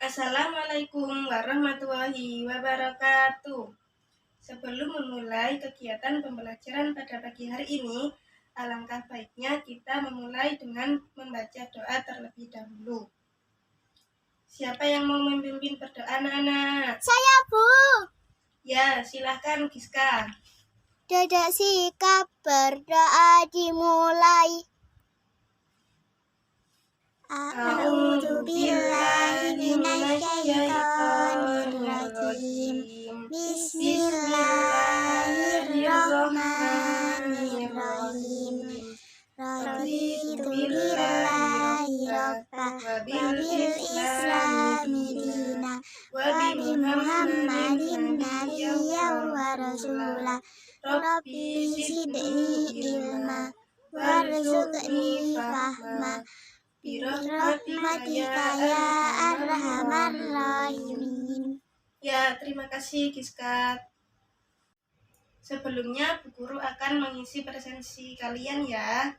Assalamualaikum warahmatullahi wabarakatuh. Sebelum memulai kegiatan pembelajaran pada pagi hari ini, alangkah baiknya kita memulai dengan membaca doa terlebih dahulu. Siapa yang mau memimpin berdoa, anak-anak? Saya, Bu. Ya, silahkan Giska. Dedek sikap berdoa dimulai. A'udzu billahi minasyaitonirrajim. Bismillahirrahmanirrahim. Raditu billahi rabba wa bil islami dina wa bi Muhammadin nabiyyan wa rasula. Rabbi zidni ilma warzuqni fahma. Birahmatika ya arhamar rahimin. Ya, terima kasih Giska. Sebelumnya Bu Guru akan mengisi presensi kalian ya.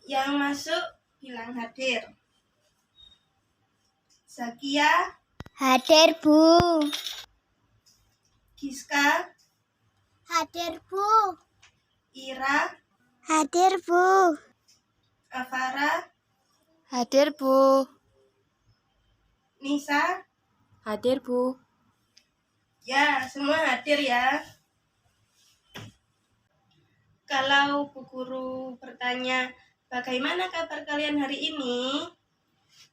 Yang masuk bilang hadir. Zakia, Hadir, Bu. Giska, Hadir, Bu. Ira, Hadir, Bu. Afara, Hadir, Bu. Nisa. Hadir, Bu. Ya, semua hadir ya. Kalau Bu Guru bertanya, bagaimana kabar kalian hari ini?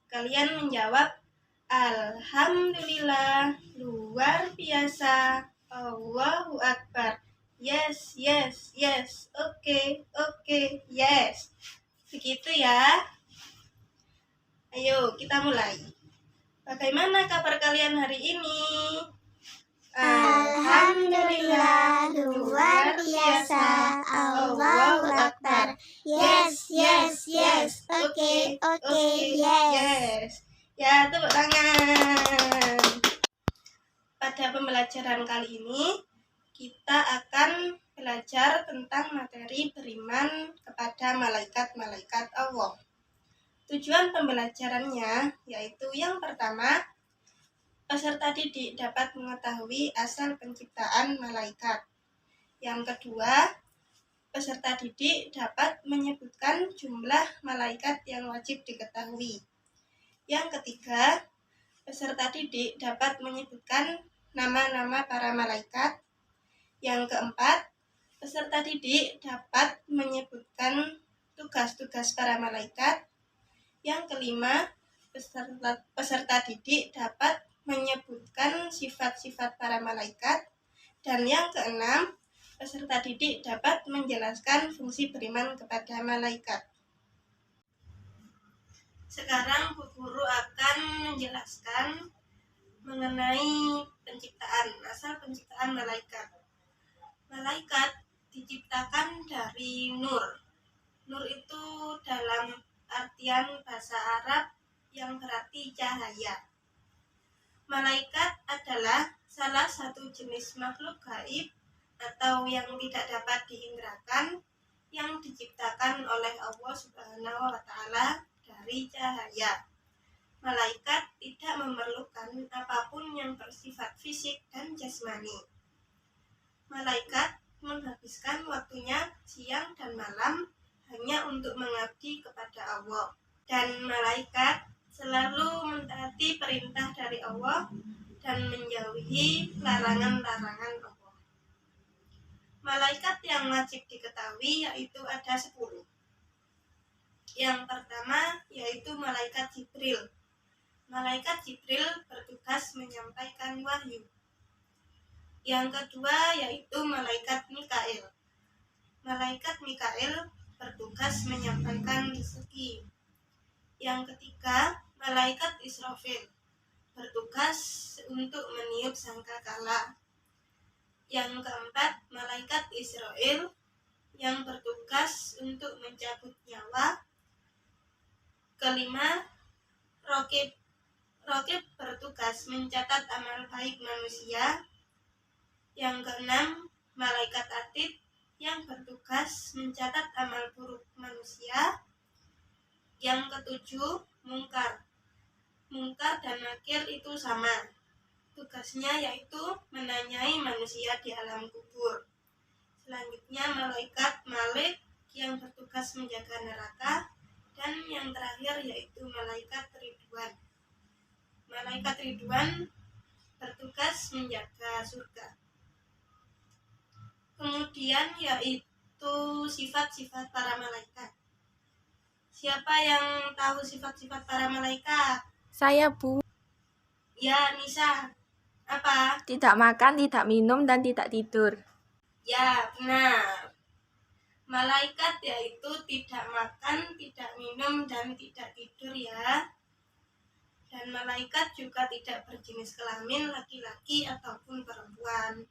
Kalian menjawab, Alhamdulillah, luar biasa, Allahu Akbar. Yes, yes, yes, oke, yes. Begitu ya. Ayo, kita mulai. Bagaimana kabar kalian hari ini? Alhamdulillah, luar biasa, Allahu Akbar. Yes, yes, yes. Oke, yes. Ya, tepuk tangan. Pada pembelajaran kali ini, kita akan belajar tentang materi beriman kepada malaikat-malaikat Allah. Tujuan pembelajarannya yaitu yang pertama, peserta didik dapat mengetahui asal penciptaan malaikat. Yang kedua, peserta didik dapat menyebutkan jumlah malaikat yang wajib diketahui. Yang ketiga, peserta didik dapat menyebutkan nama-nama para malaikat. Yang keempat, peserta didik dapat menyebutkan tugas-tugas para malaikat. Yang kelima, peserta didik dapat menyebutkan sifat-sifat para malaikat. Dan yang keenam, peserta didik dapat menjelaskan fungsi beriman kepada malaikat. Sekarang Bu Guru akan menjelaskan mengenai asal penciptaan malaikat. Malaikat diciptakan dari nur. Nur itu dalam artian bahasa Arab yang berarti cahaya. Malaikat adalah salah satu jenis makhluk gaib atau yang tidak dapat diindrakan yang diciptakan oleh Allah Subhanahu wa Ta'ala dari cahaya. Malaikat tidak memerlukan apapun yang bersifat fisik dan jasmani. Malaikat menghabiskan waktunya siang dan malam hanya untuk mengabdi kepada Allah. Dan malaikat selalu mentaati perintah dari Allah dan menjauhi larangan-larangan Allah. Malaikat yang wajib diketahui yaitu ada 10. Yang pertama yaitu malaikat Jibril. Malaikat Jibril bertugas menyampaikan wahyu. Yang kedua yaitu malaikat Mikail. Malaikat Mikail bertugas menyampaikan rezeki. Yang ketiga, malaikat Israfil bertugas untuk meniup sangkakala. Yang keempat, malaikat Israel yang bertugas untuk mencabut nyawa. Kelima, Raqib bertugas mencatat amal baik manusia. Yang keenam, malaikat Atid yang bertugas mencatat amal buruk manusia. Yang ketujuh, mungkar. Mungkar dan nakir itu sama. Tugasnya yaitu menanyai manusia di alam kubur. Selanjutnya malaikat Malik yang bertugas menjaga neraka, dan yang terakhir yaitu malaikat Ridwan. Malaikat Ridwan bertugas menjaga surga. Kemudian yaitu sifat-sifat para malaikat. Siapa yang tahu sifat-sifat para malaikat? Saya, Bu. Ya, Nisa. Apa? Tidak makan, tidak minum, dan tidak tidur. Ya, benar. Malaikat yaitu tidak makan, tidak minum, dan tidak tidur ya. Dan malaikat juga tidak berjenis kelamin laki-laki ataupun perempuan.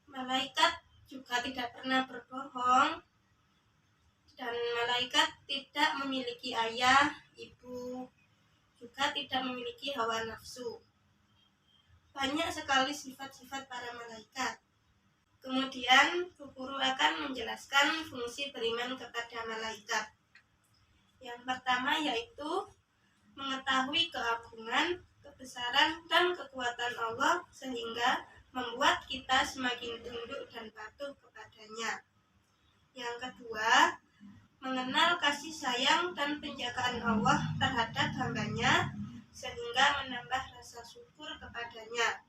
Malaikat juga tidak pernah berbohong. Dan malaikat tidak memiliki ayah, ibu, juga tidak memiliki hawa nafsu. Banyak sekali sifat-sifat para malaikat. Kemudian, Bu Guru akan menjelaskan fungsi beriman kepada malaikat. Yang pertama yaitu mengetahui keagungan, kebesaran, dan kekuatan Allah sehingga membuat kita semakin tunduk dan patuh kepadanya. Yang kedua, mengenal kasih sayang dan penjagaan Allah terhadap hambanya sehingga menambah rasa syukur kepadanya.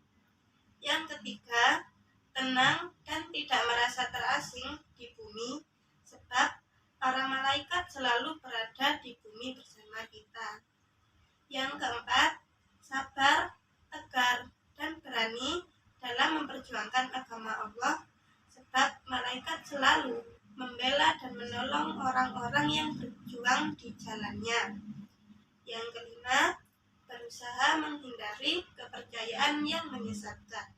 Yang ketiga, tenang dan tidak merasa terasing di bumi sebab para malaikat selalu berada di bumi bersama kita. Yang keempat, sabar, tegar, dan berani dalam memperjuangkan agama Allah sebab malaikat selalu membela dan menolong orang-orang yang berjuang di jalannya. Yang kelima, berusaha menghindari kepercayaan yang menyesatkan.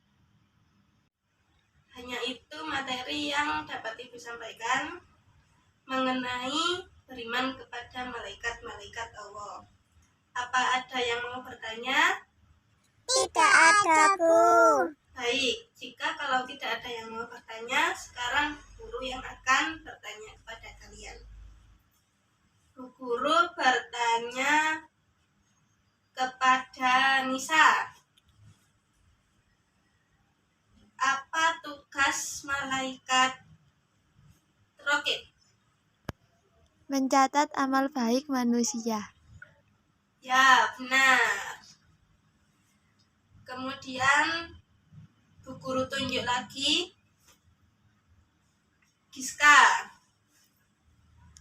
Hanya itu materi yang dapat Ibu sampaikan mengenai beriman kepada malaikat-malaikat Allah. Apa ada yang mau bertanya? Tidak ada, Bu. Baik, jika kalau tidak ada yang mau bertanya, sekarang guru yang akan bertanya kepada kalian. Bu Guru bertanya kepada Nisa. Apa tugas malaikat Rokib? Mencatat amal baik manusia. Ya, benar. Kemudian Bu Guru tunjuk lagi. Giska.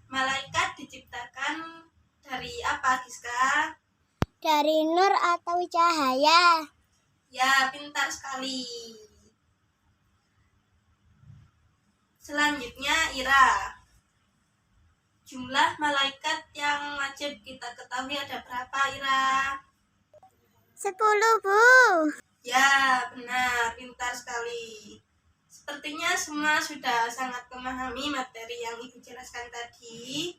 Malaikat diciptakan dari apa, Giska? Dari nur atau cahaya. Ya, pintar sekali. Selanjutnya Ira. Jumlah malaikat yang wajib kita ketahui ada berapa, Ira? 10, Bu. Ya, benar, pintar sekali. Sepertinya semua sudah sangat memahami materi yang Ibu jelaskan tadi.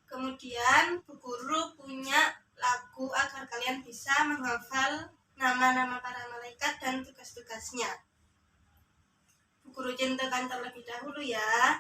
Kemudian Bu Guru punya lagu agar kalian bisa menghafal nama-nama para malaikat dan tugas-tugasnya. Bu Guru centangkan terlebih dahulu ya.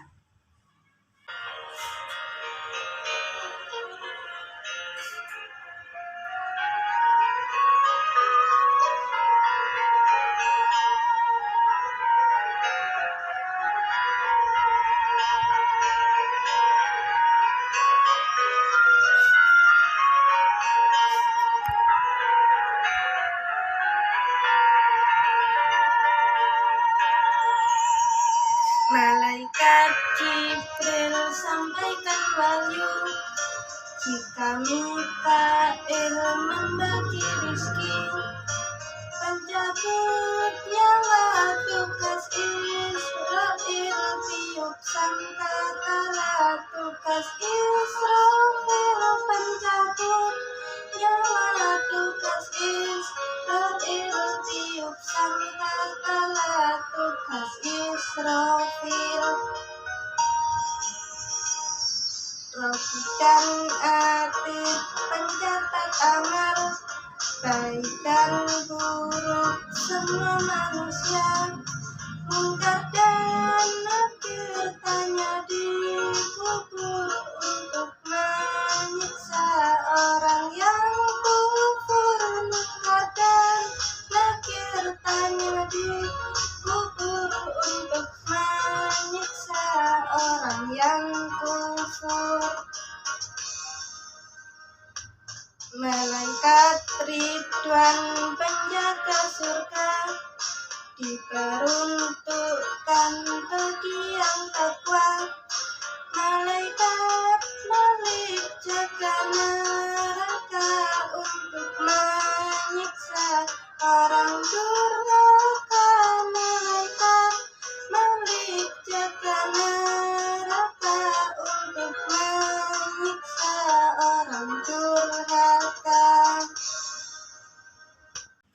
Malaikat Jibril sampaikan wahyu, jika Mikail membagi rizki, pencabut nyawa tugas Israfil, tiup sangkakala tugas Israfil, pencabut nyawa tugas Israfil, tiup sangkakala tugas Israfil. Rogi dan Atid pencatat amal baik dan buruk semua manusia, mungkar dan nakir tanya di kubur untuk menyiksa orang Malaikat Ridwan penjaga surga diperuntukkan bagi yang takwa. Malaikat Malik jaga neraka untuk menyiksa orang durhaka. Malaikat Malik jaga neraka untuk menyiksa orang durhaka.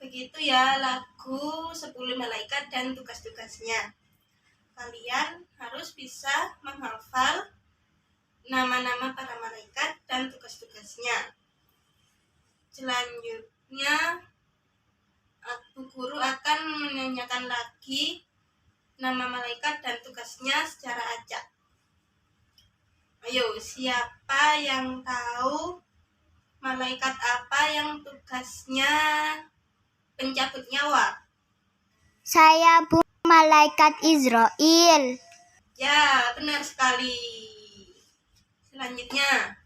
Begitu ya lagu 10 malaikat dan tugas-tugasnya. Kalian harus bisa menghafal nama-nama para malaikat dan tugas-tugasnya. Selanjutnya, Bu Guru akan menanyakan lagi nama malaikat dan tugasnya secara acak. Ayo, siapa yang tahu malaikat apa yang tugasnya pencabut nyawa? Saya, Bu. Malaikat Israel. Ya, benar sekali. Selanjutnya,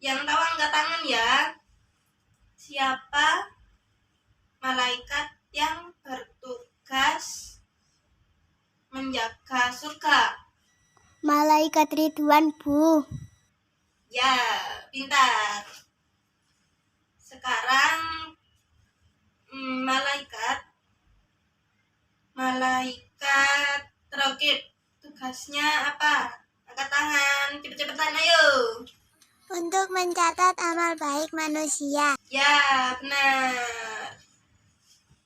yang tahu angkat tangan ya. Siapa malaikat yang bertugas menjaga surga? Malaikat Ridwan, Bu. Ya, pintar. Sekarang malaikat rokib, tugasnya apa? Angkat tangan, cepet-cepetan ayo. Untuk mencatat amal baik manusia. Ya, benar.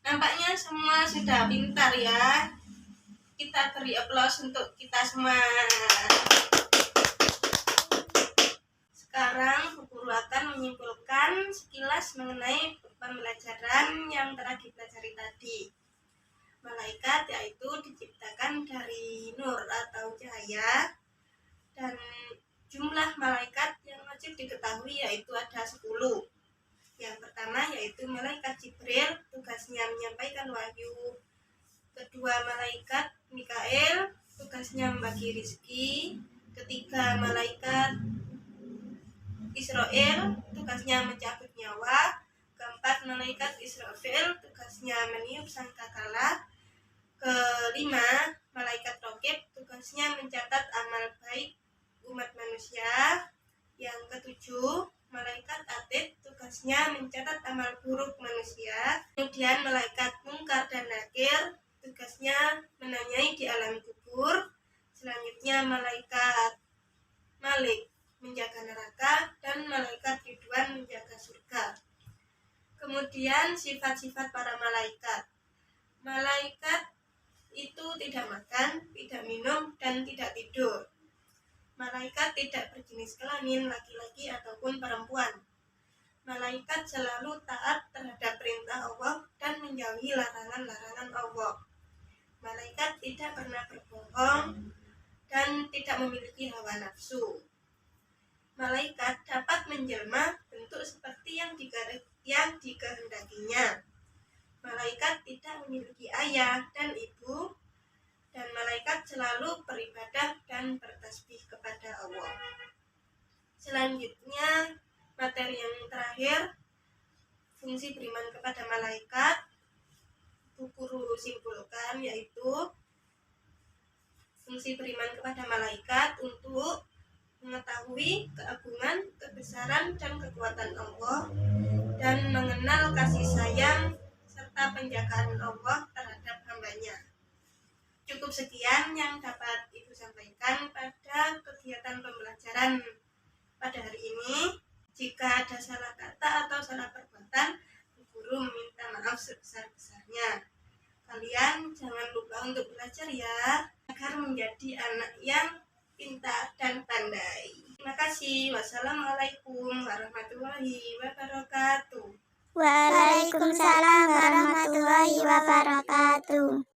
Nampaknya semua sudah pintar ya. Kita beri aplaus untuk kita semua. Sekarang Bu Guru akan menyimpulkan sekilas mengenai pembelajaran yang telah dipelajari tadi. Malaikat yaitu diciptakan dari nur atau cahaya, dan jumlah malaikat yang wajib diketahui yaitu ada 10. Yang pertama yaitu malaikat Jibril, tugasnya menyampaikan wahyu. Kedua, malaikat Mikail, tugasnya membagi rezeki. Ketiga, malaikat Israel, tugasnya mencabut nyawa. Keempat, malaikat Israfil, tugasnya meniup sangkakala. Kelima, malaikat Rokib, tugasnya mencatat amal baik umat manusia. Yang ketujuh, malaikat Atid, tugasnya mencatat amal buruk manusia. Kemudian malaikat Mungkar dan Nakir, tugasnya menanyai di alam kubur. Selanjutnya malaikat Malik menjaga neraka, dan malaikat Ridwan menjaga surga. Kemudian sifat-sifat para malaikat. Malaikat itu tidak makan, tidak minum, dan tidak tidur. Malaikat tidak berjenis kelamin laki-laki ataupun perempuan. Malaikat selalu taat terhadap perintah Allah dan menjauhi larangan-larangan Allah. Malaikat tidak pernah berbohong dan tidak memiliki hawa nafsu. Malaikat dapat menjelma bentuk seperti yang dikehendakinya. Malaikat tidak memiliki ayah dan ibu, dan malaikat selalu beribadah dan bertasbih kepada Allah. Selanjutnya, materi yang terakhir, fungsi beriman kepada malaikat. Bu Guru simpulkan yaitu fungsi beriman kepada malaikat untuk mengetahui keagungan, kebesaran, dan kekuatan Allah, dan mengenal kasih sayang serta penjagaan Allah terhadap hambanya. Cukup sekian yang dapat Ibu sampaikan pada kegiatan pembelajaran pada hari ini. Jika ada salah kata atau salah perbuatan, Bu Guru meminta maaf sebesar-besarnya. Kalian jangan lupa untuk belajar ya, agar menjadi anak yang pintar dan pandai. Terima kasih. Wassalamualaikum warahmatullahi wabarakatuh. Waalaikumsalam warahmatullahi wabarakatuh.